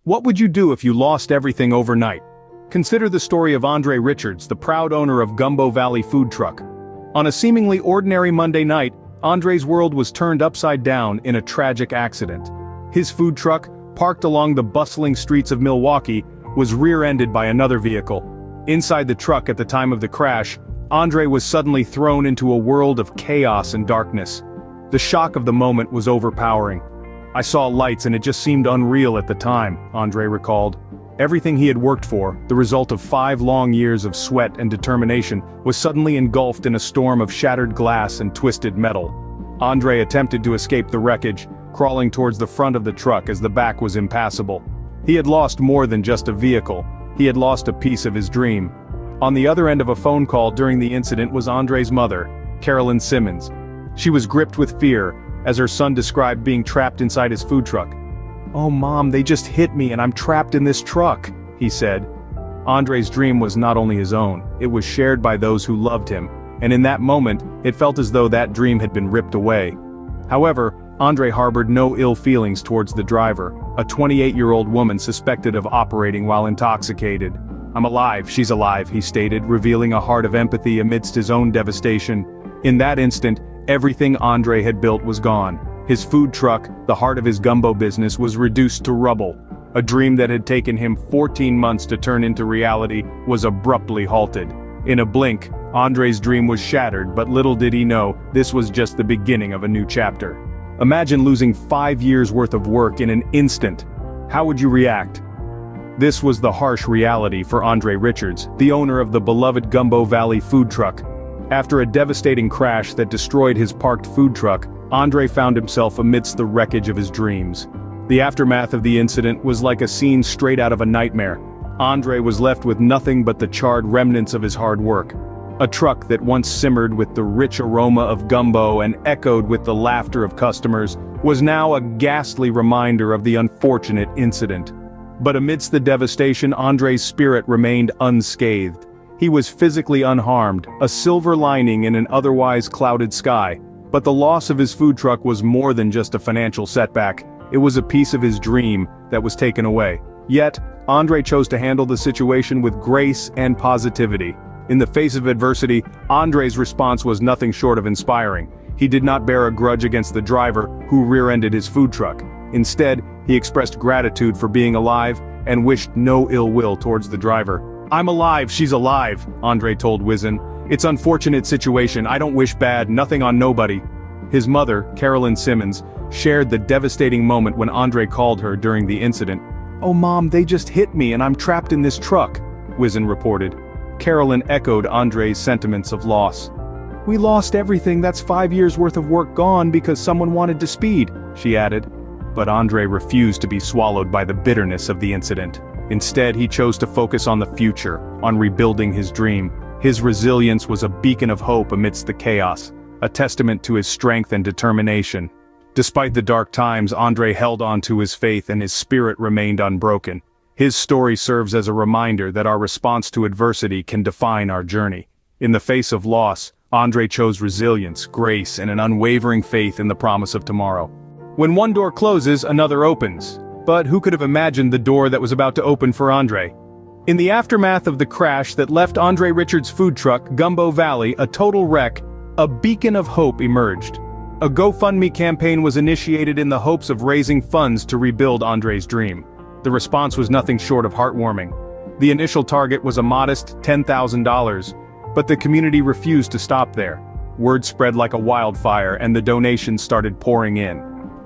What would you do if you lost everything overnight? Consider the story of Andre Richards, the proud owner of Gumbo Valley Food Truck. On a seemingly ordinary Monday night, Andre's world was turned upside down in a tragic accident. His food truck, parked along the bustling streets of Milwaukee, was rear-ended by another vehicle. Inside the truck at the time of the crash, Andre was suddenly thrown into a world of chaos and darkness. The shock of the moment was overpowering. "I saw lights and it just seemed unreal at the time," Andre recalled. Everything he had worked for, the result of 5 long years of sweat and determination, was suddenly engulfed in a storm of shattered glass and twisted metal. Andre attempted to escape the wreckage, crawling towards the front of the truck as the back was impassable. He had lost more than just a vehicle. He had lost a piece of his dream. On the other end of a phone call during the incident was Andre's mother, Carolyn Simmons. She was gripped with fear, as her son described being trapped inside his food truck. "Oh Mom, they just hit me and I'm trapped in this truck," he said. Andre's dream was not only his own, it was shared by those who loved him, and in that moment, it felt as though that dream had been ripped away. However, Andre harbored no ill feelings towards the driver, a 28-year-old woman suspected of operating while intoxicated. "I'm alive, she's alive," he stated, revealing a heart of empathy amidst his own devastation. In that instant, everything Andre had built was gone. His food truck, the heart of his gumbo business, was reduced to rubble. A dream that had taken him 14 months to turn into reality was abruptly halted. In a blink, Andre's dream was shattered, but little did he know, this was just the beginning of a new chapter. Imagine losing 5 years' worth of work in an instant. How would you react? This was the harsh reality for Andre Richards, the owner of the beloved Gumbo Valley Food Truck. After a devastating crash that destroyed his parked food truck, Andre found himself amidst the wreckage of his dreams. The aftermath of the incident was like a scene straight out of a nightmare. Andre was left with nothing but the charred remnants of his hard work. A truck that once simmered with the rich aroma of gumbo and echoed with the laughter of customers was now a ghastly reminder of the unfortunate incident. But amidst the devastation, Andre's spirit remained unscathed. He was physically unharmed, a silver lining in an otherwise clouded sky. But the loss of his food truck was more than just a financial setback. It was a piece of his dream that was taken away. Yet, Andre chose to handle the situation with grace and positivity. In the face of adversity, Andre's response was nothing short of inspiring. He did not bear a grudge against the driver who rear-ended his food truck. Instead, he expressed gratitude for being alive and wished no ill will towards the driver. "I'm alive, she's alive," Andre told Wizen. "It's unfortunate situation, I don't wish bad, nothing on nobody." His mother, Carolyn Simmons, shared the devastating moment when Andre called her during the incident. "Oh Mom, they just hit me and I'm trapped in this truck," Wizen reported. Carolyn echoed Andre's sentiments of loss. "We lost everything, that's 5 years worth of work gone because someone wanted to speed," she added. But Andre refused to be swallowed by the bitterness of the incident. Instead, he chose to focus on the future, on rebuilding his dream. His resilience was a beacon of hope amidst the chaos, a testament to his strength and determination. Despite the dark times, Andre held on to his faith and his spirit remained unbroken. His story serves as a reminder that our response to adversity can define our journey. In the face of loss, Andre chose resilience, grace, and an unwavering faith in the promise of tomorrow. When one door closes, another opens. But who could have imagined the door that was about to open for Andre? In the aftermath of the crash that left Andre Richards' food truck, Gumbo Valley, a total wreck, a beacon of hope emerged. A GoFundMe campaign was initiated in the hopes of raising funds to rebuild Andre's dream. The response was nothing short of heartwarming. The initial target was a modest $10,000, but the community refused to stop there. Word spread like a wildfire and the donations started pouring in.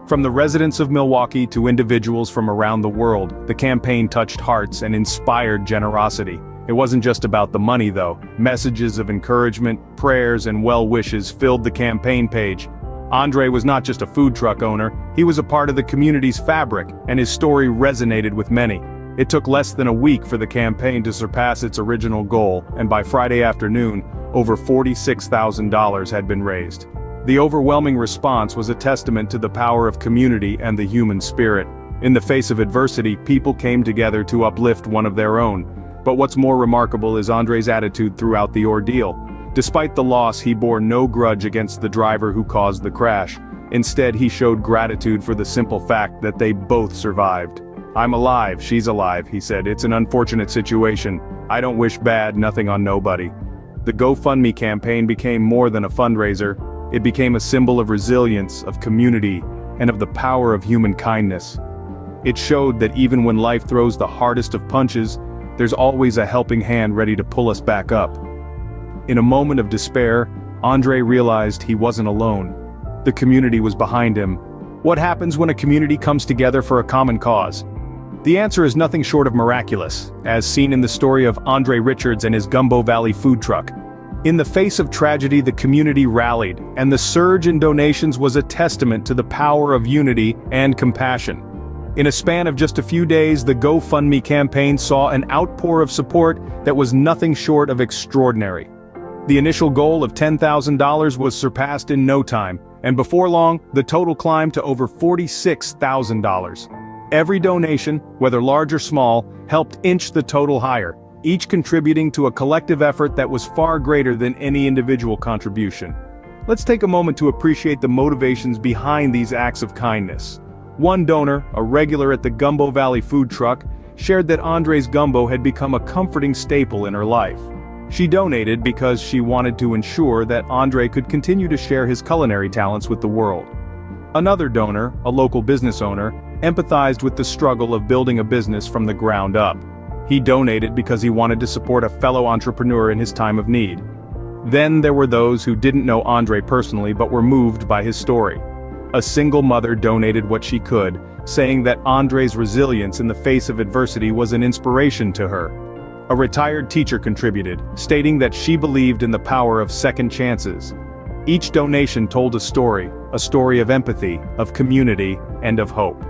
From the residents of Milwaukee to individuals from around the world, the campaign touched hearts and inspired generosity. It wasn't just about the money though. Messages of encouragement, prayers, and well wishes filled the campaign page. Andre was not just a food truck owner, he was a part of the community's fabric, and his story resonated with many. It took less than a week for the campaign to surpass its original goal, and by Friday afternoon, over $46,000 had been raised. The overwhelming response was a testament to the power of community and the human spirit. In the face of adversity, people came together to uplift one of their own. But what's more remarkable is Andre's attitude throughout the ordeal. Despite the loss, he bore no grudge against the driver who caused the crash. Instead, he showed gratitude for the simple fact that they both survived. "I'm alive, she's alive," he said. "It's an unfortunate situation. I don't wish bad, nothing on nobody." The GoFundMe campaign became more than a fundraiser. It became a symbol of resilience, of community, and of the power of human kindness. It showed that even when life throws the hardest of punches, there's always a helping hand ready to pull us back up. In a moment of despair, Andre realized he wasn't alone. The community was behind him. What happens when a community comes together for a common cause? The answer is nothing short of miraculous, as seen in the story of Andre Richards and his Gumbo Valley food truck. In the face of tragedy, the community rallied, and the surge in donations was a testament to the power of unity and compassion. In a span of just a few days, the GoFundMe campaign saw an outpour of support that was nothing short of extraordinary. The initial goal of $10,000 was surpassed in no time, and before long, the total climbed to over $46,000. Every donation, whether large or small, helped inch the total higher, each contributing to a collective effort that was far greater than any individual contribution. Let's take a moment to appreciate the motivations behind these acts of kindness. One donor, a regular at the Gumbo Valley food truck, shared that Andre's gumbo had become a comforting staple in her life. She donated because she wanted to ensure that Andre could continue to share his culinary talents with the world. Another donor, a local business owner, empathized with the struggle of building a business from the ground up. He donated because he wanted to support a fellow entrepreneur in his time of need. Then there were those who didn't know Andre personally but were moved by his story. A single mother donated what she could, saying that Andre's resilience in the face of adversity was an inspiration to her. A retired teacher contributed, stating that she believed in the power of second chances. Each donation told a story of empathy, of community, and of hope.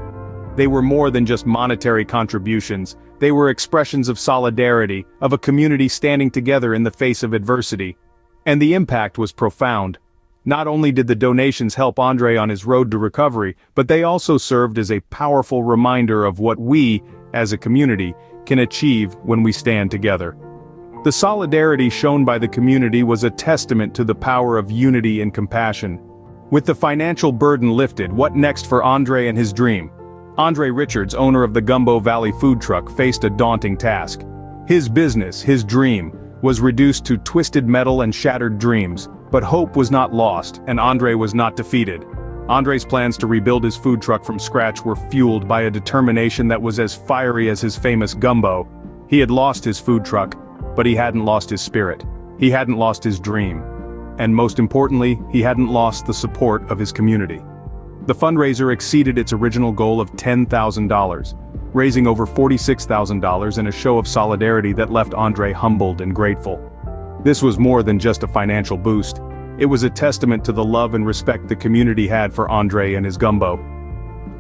They were more than just monetary contributions, they were expressions of solidarity, of a community standing together in the face of adversity. And the impact was profound. Not only did the donations help Andre on his road to recovery, but they also served as a powerful reminder of what we, as a community, can achieve when we stand together. The solidarity shown by the community was a testament to the power of unity and compassion. With the financial burden lifted, what next for Andre and his dream? Andre Richards, owner of the Gumbo Valley food truck, faced a daunting task. His business, his dream, was reduced to twisted metal and shattered dreams, but hope was not lost, and Andre was not defeated. Andre's plans to rebuild his food truck from scratch were fueled by a determination that was as fiery as his famous gumbo. He had lost his food truck, but he hadn't lost his spirit. He hadn't lost his dream. And most importantly, he hadn't lost the support of his community. The fundraiser exceeded its original goal of $10,000, raising over $46,000 in a show of solidarity that left Andre humbled and grateful. This was more than just a financial boost. It was a testament to the love and respect the community had for Andre and his gumbo.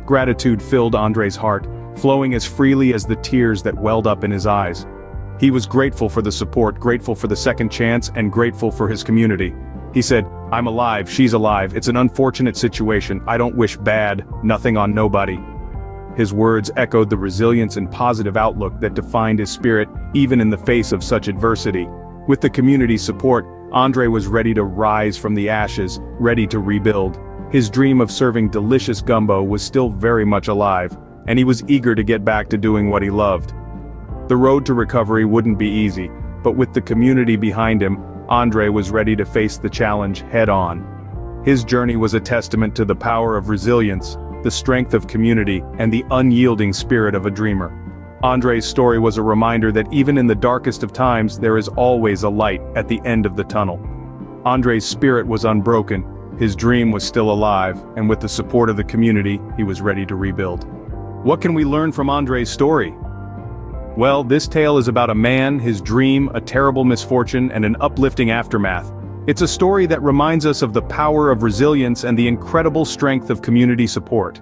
Gratitude filled Andre's heart, flowing as freely as the tears that welled up in his eyes. He was grateful for the support, grateful for the second chance, and grateful for his community. He said, "I'm alive, she's alive, it's an unfortunate situation, I don't wish bad, nothing on nobody." His words echoed the resilience and positive outlook that defined his spirit, even in the face of such adversity. With the community's support, Andre was ready to rise from the ashes, ready to rebuild. His dream of serving delicious gumbo was still very much alive, and he was eager to get back to doing what he loved. The road to recovery wouldn't be easy, but with the community behind him, Andre was ready to face the challenge head-on. His journey was a testament to the power of resilience, the strength of community, and the unyielding spirit of a dreamer. Andre's story was a reminder that even in the darkest of times, there is always a light at the end of the tunnel. Andre's spirit was unbroken, his dream was still alive, and with the support of the community, he was ready to rebuild. What can we learn from Andre's story? Well, this tale is about a man, his dream, a terrible misfortune, and an uplifting aftermath. It's a story that reminds us of the power of resilience and the incredible strength of community support.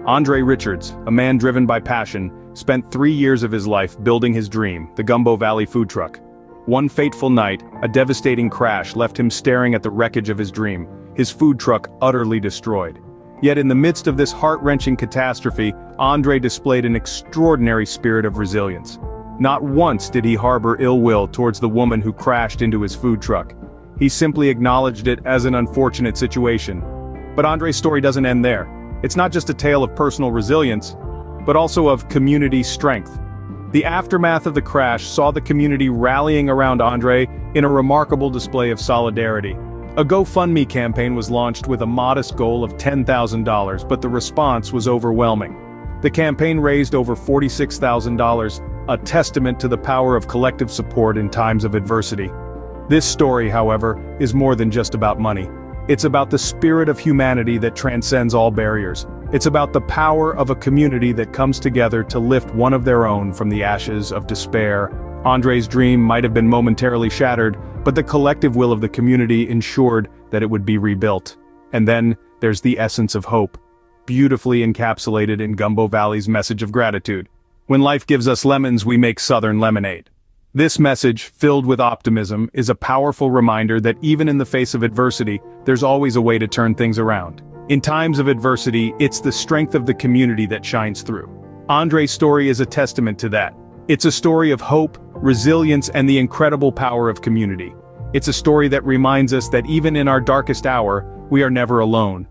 Andre Richards, a man driven by passion, spent 3 years of his life building his dream, the Gumbo Valley food truck. One fateful night, a devastating crash left him staring at the wreckage of his dream, his food truck utterly destroyed. Yet in the midst of this heart-wrenching catastrophe, Andre displayed an extraordinary spirit of resilience. Not once did he harbor ill will towards the woman who crashed into his food truck. He simply acknowledged it as an unfortunate situation. But Andre's story doesn't end there. It's not just a tale of personal resilience. but also of community strength. The aftermath of the crash saw the community rallying around Andre in a remarkable display of solidarity. A GoFundMe campaign was launched with a modest goal of $10,000, but the response was overwhelming. The campaign raised over $46,000, a testament to the power of collective support in times of adversity. This story, however, is more than just about money. It's about the spirit of humanity that transcends all barriers. It's about the power of a community that comes together to lift one of their own from the ashes of despair. Andre's dream might have been momentarily shattered, but the collective will of the community ensured that it would be rebuilt. And then, there's the essence of hope, beautifully encapsulated in Gumbo Valley's message of gratitude. When life gives us lemons, we make southern lemonade. This message, filled with optimism, is a powerful reminder that even in the face of adversity, there's always a way to turn things around. In times of adversity, it's the strength of the community that shines through. Andre's story is a testament to that. It's a story of hope, resilience, and the incredible power of community. It's a story that reminds us that even in our darkest hour, we are never alone.